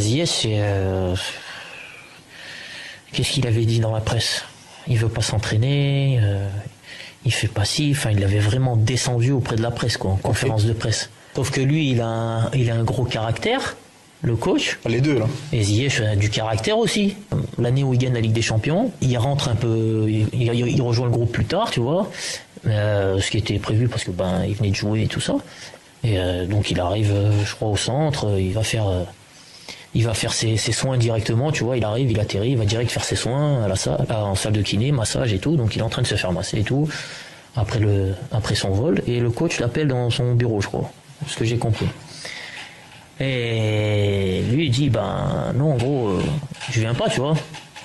Ziyech, qu'est-ce qu'il avait dit dans la presse? Il veut pas s'entraîner, il fait pas ci, enfin il l'avait vraiment descendu auprès de la presse, quoi, en conférence de presse. Sauf que lui, il a un gros caractère, le coach. Les deux, là. Et Ziyech a du caractère aussi. L'année où il gagne la Ligue des Champions, il rentre un peu, il rejoint le groupe plus tard, tu vois, ce qui était prévu parce que il venait de jouer et tout ça. Et donc il arrive, je crois, au centre, il va faire ses soins directement, tu vois, il arrive, il atterrit, il va direct faire ses soins à la salle, en salle de kiné, massage et tout, donc il est en train de se faire masser et tout, après son vol, et le coach l'appelle dans son bureau, je crois, ce que j'ai compris. Et lui, il dit, non, en gros, je viens pas, tu vois,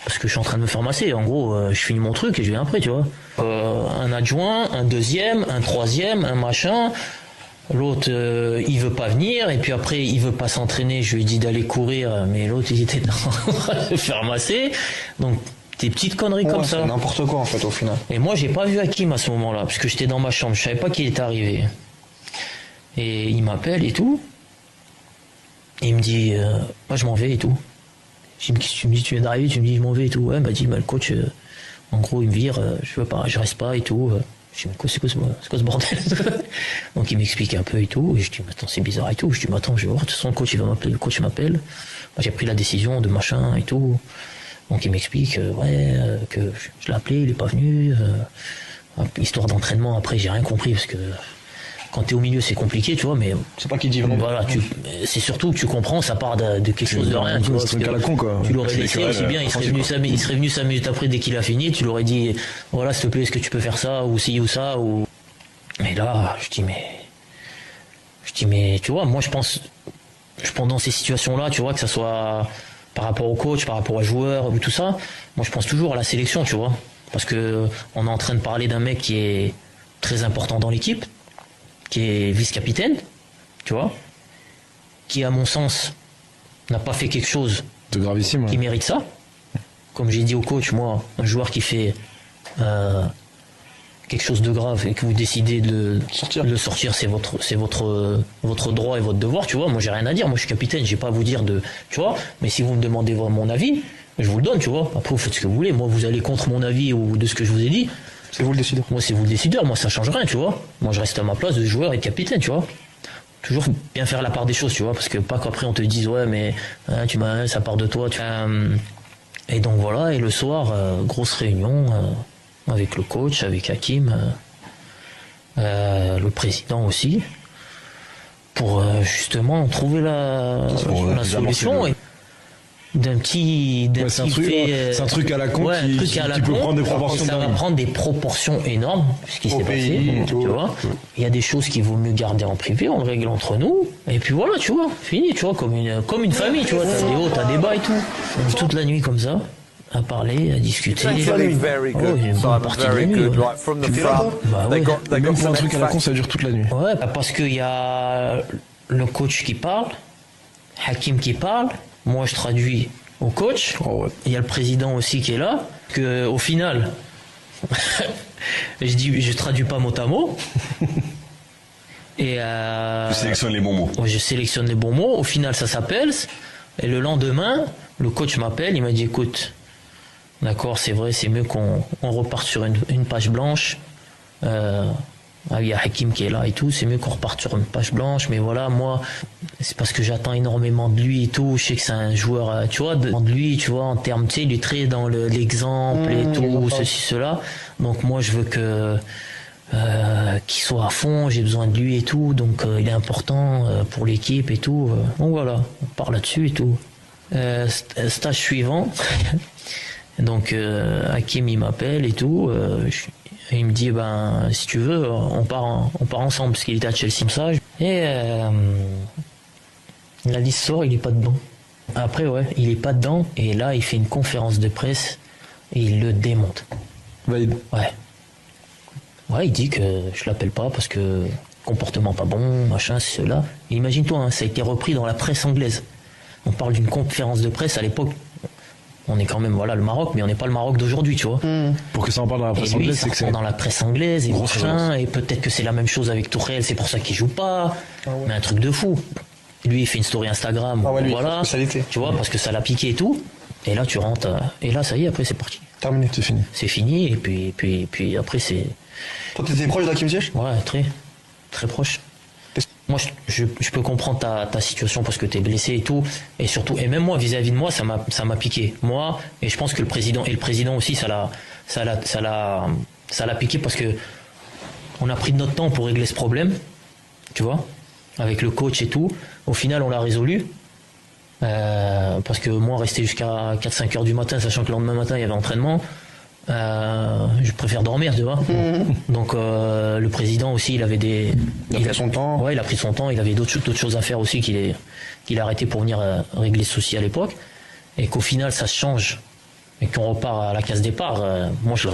parce que je suis en train de me faire masser, en gros, je finis mon truc et je viens après, tu vois. Un adjoint, un deuxième, un troisième, un machin... L'autre, il veut pas venir, et puis après, il veut pas s'entraîner. Je lui ai dit d'aller courir, mais l'autre, il était en train de se faire masser. Donc, des petites conneries comme ça. C'est n'importe quoi, en fait, au final. Et moi, j'ai pas vu Hakim à ce moment-là, parce que j'étais dans ma chambre. Je savais pas qu'il était arrivé. Et il m'appelle et tout. Et il me dit, moi, je m'en vais et tout. Tu me dis, tu viens d'arriver, tu me dis, je m'en vais et tout. Ouais, il m'a dit, le coach, en gros, il me vire, je veux pas, je reste pas et tout. Je dis, c'est quoi ce bordel? Donc il m'explique un peu et tout, et je dis, mais attends, c'est bizarre et tout. Je dis, mais attends, je vais voir, de toute façon, le coach il va m'appeler, le coach m'appelle. Moi, j'ai pris la décision de machin et tout. Donc il m'explique, que je l'ai appelé, il est pas venu. Histoire d'entraînement, après, j'ai rien compris, parce que quand t'es au milieu, c'est compliqué, tu vois, mais. C'est pas qu'il dit vraiment. Voilà, c'est surtout que tu comprends, ça part de quelque chose de rien, tu vois. C'est un con, quoi. Tu l'aurais laissé aussi bien, il serait venu 5 minutes après dès qu'il a fini, tu l'aurais dit, voilà, s'il te plaît, est-ce que tu peux faire ça, ou ci, ou ça, ou. Mais là, je dis, mais, tu vois, moi, je pense, dans ces situations-là, tu vois, que ça soit par rapport au coach, par rapport aux joueurs, ou tout ça, moi, je pense toujours à la sélection, tu vois. Parce que on est en train de parler d'un mec qui est très important dans l'équipe, qui est vice-capitaine, tu vois, qui, à mon sens, n'a pas fait quelque chose de gravissime, qui mérite ça. Comme j'ai dit au coach, moi, un joueur qui fait quelque chose de grave et que vous décidez de le sortir, c'est votre droit et votre devoir, tu vois. Moi, j'ai rien à dire. Moi, je suis capitaine, j'ai pas à vous dire tu vois. Mais si vous me demandez mon avis, je vous le donne, tu vois. Après, vous faites ce que vous voulez. Moi, vous allez contre mon avis ou de ce que je vous ai dit. C'est vous le décideur. Moi, c'est vous le décideur. Moi, ça change rien, tu vois. Moi, je reste à ma place de joueur et de capitaine, tu vois. Toujours bien faire la part des choses, tu vois, parce que pas qu'après on te dise ouais, mais ça part de toi. Et donc voilà. Et le soir, grosse réunion avec le coach, avec Hakim, le président aussi, pour justement trouver la solution. C'est un truc à la con qui peut prendre des proportions. Ça va prendre des proportions énormes, ce qui s'est passé, tu vois. Il y a des choses qu'il vaut mieux garder en privé, on le règle entre nous, et puis voilà, tu vois, fini, tu vois, comme une famille, tu vois, t'as des hauts, t'as des bas et tout. Donc, toute la nuit comme ça, à parler, à discuter. Une bonne partie de la nuit. Même pour un truc à la con, ça dure toute la nuit. Ouais, parce qu'il y a le coach qui parle, Hakim qui parle. Moi, je traduis au coach. Il y a le président aussi qui est là. Que, au final, je traduis pas mot à mot. Et tu sélectionnes les bons mots. Je sélectionne les bons mots. Au final, ça s'appelle. Et le lendemain, le coach m'appelle. Il m'a dit, écoute, d'accord, c'est vrai, c'est mieux qu'on reparte sur une page blanche. Il y a Hakim qui est là et tout, c'est mieux qu'on reparte sur une page blanche, mais voilà, moi, c'est parce que j'attends énormément de lui et tout, je sais que c'est un joueur, tu vois, de lui, tu vois, en termes, tu sais, il est très dans l'exemple et tout, ceci, cela, donc moi, je veux qu'il soit à fond, j'ai besoin de lui et tout, donc il est important pour l'équipe et tout, donc voilà, on part là-dessus et tout. Stage suivant, donc Hakim, il m'appelle et tout, et il me dit, si tu veux, on part ensemble, parce qu'il était à Chelsea. Et la liste sort, il est pas dedans. Après, ouais, il est pas dedans, et là, il fait une conférence de presse, et il le démonte. Valide. Ouais. Ouais, il dit que je l'appelle pas, parce que comportement pas bon, machin, c'est cela. Et imagine-toi, hein, ça a été repris dans la presse anglaise. On parle d'une conférence de presse à l'époque. On est quand même, voilà, le Maroc, mais on n'est pas le Maroc d'aujourd'hui, tu vois. Pour que ça en parle dans la presse anglaise, c'est que c'est dans la presse anglaise, et peut-être que c'est la même chose avec Tourelle, c'est pour ça qu'il joue pas, mais un truc de fou. lui, il fait une story Instagram. Ah ouais, lui, voilà. Tu vois, parce que ça l'a piqué et tout. Et là, tu rentres. Et là, ça y est, après, c'est parti. Terminé, c'est fini. C'est fini. Et puis après, c'est. Toi, t'étais proche d'Hakim Ziyech ? Ouais, très proche. Moi, je peux comprendre ta situation parce que t'es blessé et tout. Et surtout, et même moi, vis-à-vis de moi, ça m'a piqué. Moi, et je pense que le président aussi, ça l'a piqué parce que on a pris de notre temps pour régler ce problème. Tu vois, avec le coach et tout. Au final, on l'a résolu. Parce que moi, rester jusqu'à 4-5 heures du matin, sachant que le lendemain matin, il y avait entraînement, je préfère dormir, tu vois. Donc, le président aussi, il avait Il a pris son temps. Ouais, il a pris son temps. Il avait d'autres choses à faire aussi qu'il a arrêté pour venir régler ce souci à l'époque. Et qu'au final, ça se change. Et qu'on repart à la case départ. Moi, je